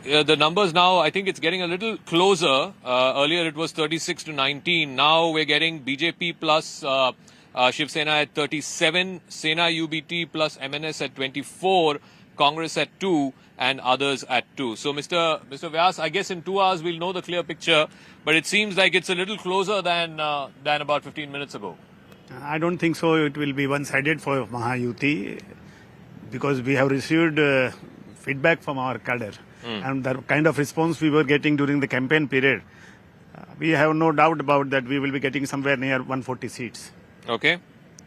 the numbers now, I think it's getting a little closer. Earlier it was 36 to 19. Now we're getting BJP plus Shiv Sena at 37, Sena UBT plus MNS at 24, Congress at 2, and others at 2. So, Mr. Vyas, I guess in 2 hours we'll know the clear picture, but it seems like it's a little closer than about 15 minutes ago. I don't think so. It will be one-sided for Mahayuti because we have received feedback from our cadre and the kind of response we were getting during the campaign period. We have no doubt about that we will be getting somewhere near 140 seats. Okay.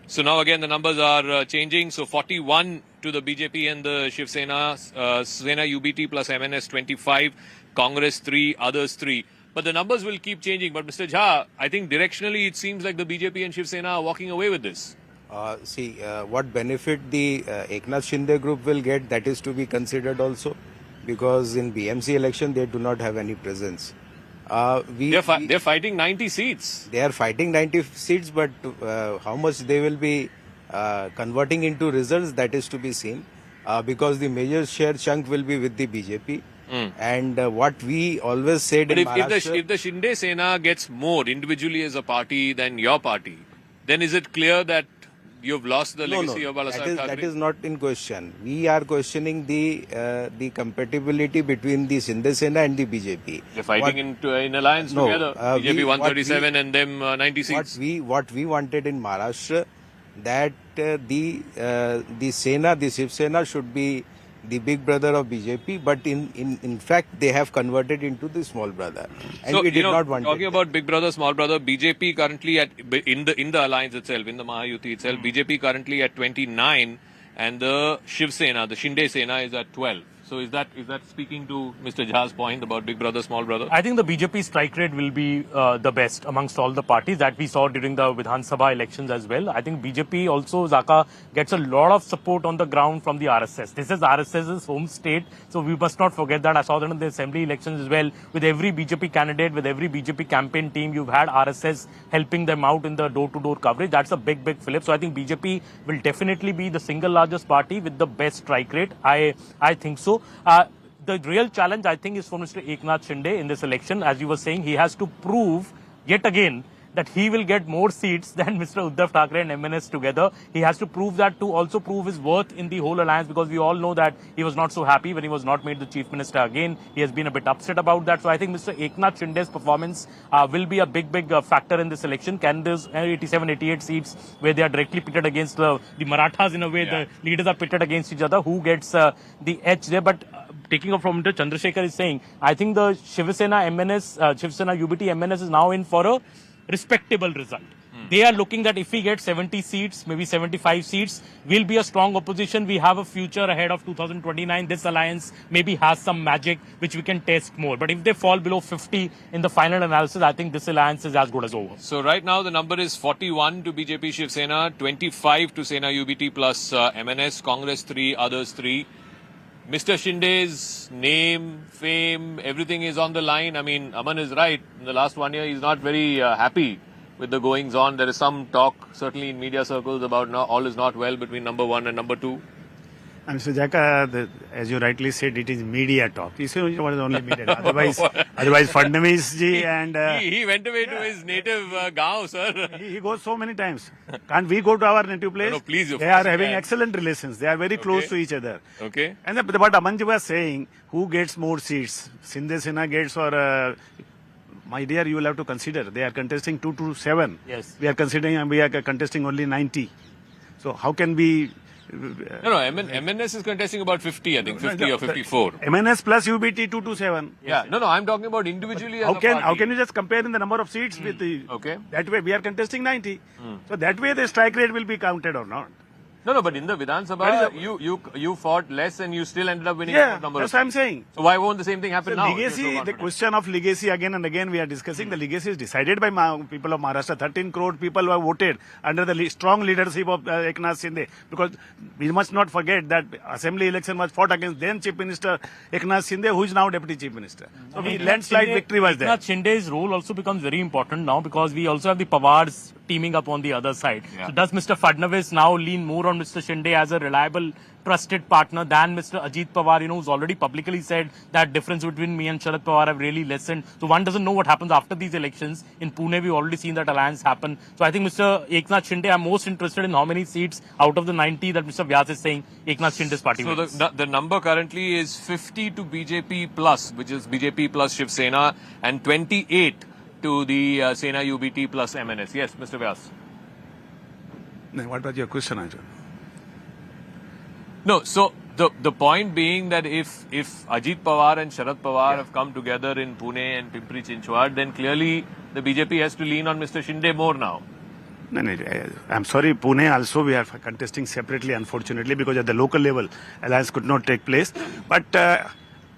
So now again the numbers are changing. So 41 to the BJP and the Shiv Sena, Sena UBT plus MNS 25, Congress 3, others 3. But the numbers will keep changing. But Mr. Jha, I think directionally it seems like the BJP and Shiv Sena are walking away with this. What benefit the Eknath Shinde group will get, that is to be considered also, because in BMC election they do not have any presence. They're fighting 90 seats. They are fighting 90 seats, but how much they will be converting into results, that is to be seen, because the major share chunk will be with the BJP. And what we always said but in if the Shinde Sena gets more individually as a party than your party, then is it clear that you've lost the legacy of Balasaheb Thackeray? That is not in question. We are questioning the compatibility between the Shinde Sena and the BJP. They're fighting in alliance together. BJP 137 and them 90 seats. What we wanted in Maharashtra, that the Sena, the Shiv Sena should be the big brother of BJP, but in fact they have converted into the small brother, and so, we did not want talking about big brother, small brother, BJP currently in the alliance itself, in the Mahayuti itself, BJP currently at 29, and the Shiv Sena, the Shinde Sena, is at 12. So is that speaking to Mr. Jha's point about big brother, small brother? I think the BJP strike rate will be the best amongst all the parties that we saw during the Vidhan Sabha elections as well. I think BJP also, Zaka, gets a lot of support on the ground from the RSS. This is RSS's home state, so we must not forget that. I saw that in the assembly elections as well. With every BJP candidate, with every BJP campaign team, you've had RSS helping them out in the door-to-door coverage. That's a big flip. So I think BJP will definitely be the single largest party with the best strike rate. I think so. The real challenge, I think, is for Mr. Eknath Shinde in this election. As you were saying, he has to prove yet again that he will get more seats than Mr. Uddhav Thackeray and MNS together. He has to prove that to also prove his worth in the whole alliance, because we all know that he was not so happy when he was not made the chief minister again. He has been a bit upset about that. So I think Mr. Eknath Shinde's performance will be a big factor in this election. Can those 87, 88 seats where they are directly pitted against the Marathas in a way, the leaders are pitted against each other, who gets the edge there? But taking up from what Chandrasekhar is saying, I think the Shiv Sena MNS, Shiv Sena UBT MNS is now in for a respectable result. They are looking that if we get 70 seats, maybe 75 seats, we'll be a strong opposition. We have a future ahead of 2029. This alliance maybe has some magic which we can test more. But if they fall below 50 in the final analysis, I think this alliance is as good as over. So right now the number is 41 to BJP Shiv Sena, 25 to Sena UBT plus MNS, Congress 3, others 3. Mr. Shinde's name, fame, everything is on the line. I mean, Aman is right. In the last 1 year, he's not very happy with the goings on. There is some talk, certainly in media circles, about all is not well between number 1 and number 2. And so, Jaka, as you rightly said, it is media talk. You see, what is only media? Otherwise, Fadnavis ji and... he went away to his native Gaon, sir. He goes so many times. Can't we go to our native place? No, please. They are having excellent relations. They are very close to each other. Okay. And what Amanji was saying, who gets more seats? Shinde Sena gets or... my dear, you will have to consider. They are contesting 2 to 7. Yes. We are contesting only 90. So how can we... No, MNS is contesting about 50, I think, 50 or 54. MNS plus UBT 2 to 7. Yeah, no, I'm talking about individually as a party. How can you just compare in the number of seats with the... Okay. That way we are contesting 90. So that way the strike rate will be counted or not. No, but in the Vidhan Sabha, you fought less and you still ended up winning a good number. That's what I'm saying. So why won't the same thing happen now? Legacy, the question of legacy again and again we are discussing. The legacy is decided by people of Maharashtra. 13 crore people who have voted under the strong leadership of Eknath Shinde. Because we must not forget that assembly election was fought against then Chief Minister Eknath Shinde, who is now Deputy Chief Minister. So landslide victory was there. Eknath Shinde's role also becomes very important now, because we also have the Pawars teaming up on the other side. Yeah. So does Mr. Fadnavis now lean more on Mr. Shinde as a reliable, trusted partner than Mr. Ajit Pawar, who's already publicly said that difference between me and Sharad Pawar have really lessened. So one doesn't know what happens after these elections. In Pune, we've already seen that alliance happen. So I think Mr. Eknath Shinde, I'm most interested in how many seats out of the 90 that Mr. Vyas is saying Eknath Shinde's party So wins. the number currently is 50 to BJP plus, which is BJP plus Shiv Sena, and 28 to the Sena UBT plus MNS. Yes, Mr. Vyas. What was your question, Arjun? No, so the point being that if Ajit Pawar and Sharad Pawar have come together in Pune and Pimpri Chinchwad, then clearly the BJP has to lean on Mr. Shinde more now. No, I'm sorry, Pune also we are contesting separately, unfortunately, because at the local level, alliance could not take place. But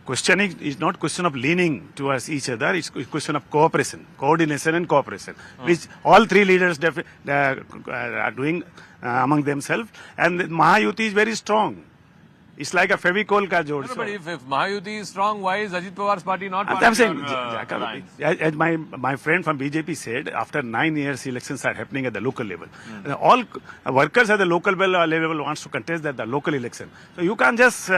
questioning is not question of leaning towards each other, it's question of cooperation, coordination and cooperation, which all three leaders are doing among themselves. And Mahayuti is very strong. It's like a Fevicol ka jod. No, but if Mahayuti is strong, why is Ajit Pawar's party not part I'm of saying, your, alliance? as my friend from BJP said, after 9 years, elections are happening at the local level. All workers at the local level wants to contest at the local election. So you can't just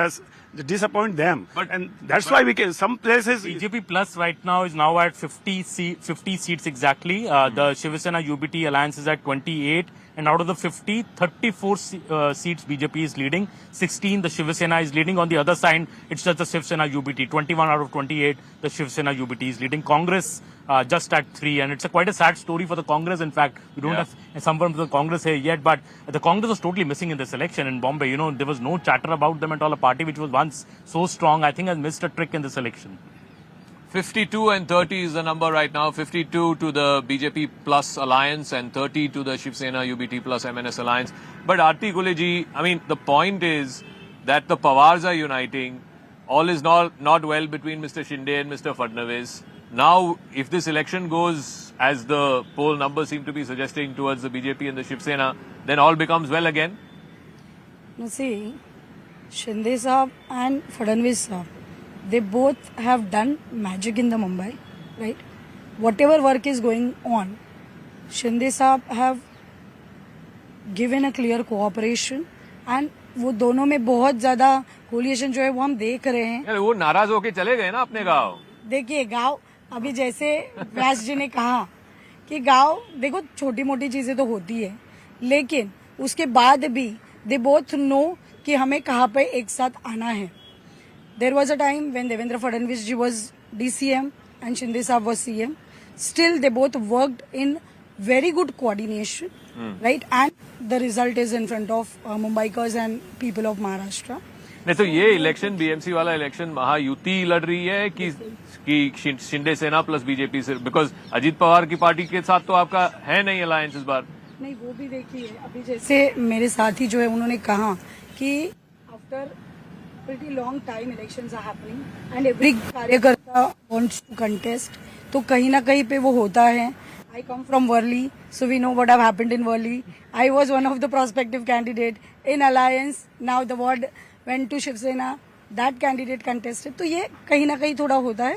disappoint them. And that's why we can, some places... BJP Plus right now is now at 50 seats exactly. The Shiv Sena UBT alliance is at 28. And out of the 50, 34 seats BJP is leading. 16 the Shiv Sena is leading. On the other side, it's just the Shiv Sena UBT. 21 out of 28, the Shiv Sena UBT is leading. Congress just at 3. And it's quite a sad story for the Congress. In fact, we don't have someone from the Congress here yet. But the Congress was totally missing in this election in Bombay. There was no chatter about them at all. A party which was once so strong, I think has missed a trick in this election. 52 and 30 is the number right now. 52 to the BJP Plus Alliance and 30 to the Shiv Sena UBT Plus MNS Alliance. But Aarti Guleji, I mean, the point is that the Pawars are uniting. All is not well between Mr. Shinde and Mr. Fadnavis. Now, if this election goes as the poll numbers seem to be suggesting towards the BJP and the Shiv Sena, then all becomes well again. No, see, Shinde Saab and Fadnavis Saab, they both have done magic in the Mumbai, right? Whatever work is going on, Shinde Saab have given a clear cooperation and वो दोनों में बहुत ज्यादा coalition जो है वो हम देख रहे हैं. यार वो नाराज होके चले गए ना अपने गांव. देखिए गांव अभी जैसे व्यास जी ने कहा कि गांव देखो छोटी मोटी चीजें तो होती है लेकिन उसके बाद भी दे बोथ नो कि हमें कहाँ पे एक साथ आना है. There was a time when Devendra Fadnavis ji was DCM and Shinde Saab was CM. Still, they both worked in very good coordination, right? And the result is in front of Mumbaikars and people of Maharashtra. नहीं तो ये election BMC वाला election Mahayuti लड़ रही है कि शिंदे सेना plus BJP से, बिकॉज अजीत पवार की पार्टी के साथ तो आपका है नहीं अलायंस इस बार. नहीं वो भी देखिए अभी जैसे मेरे साथी जो है उन्होंने कहा कि after pretty long time elections are happening and every कार्यकर्ता wants to contest. तो कहीं ना कहीं पे वो होता है. I come from Worli, so we know what have happened in Worli. I was one of the prospective candidate in alliance. Now the word went to Shiv Sena. That candidate contested. तो ये कहीं ना कहीं थोड़ा होता है.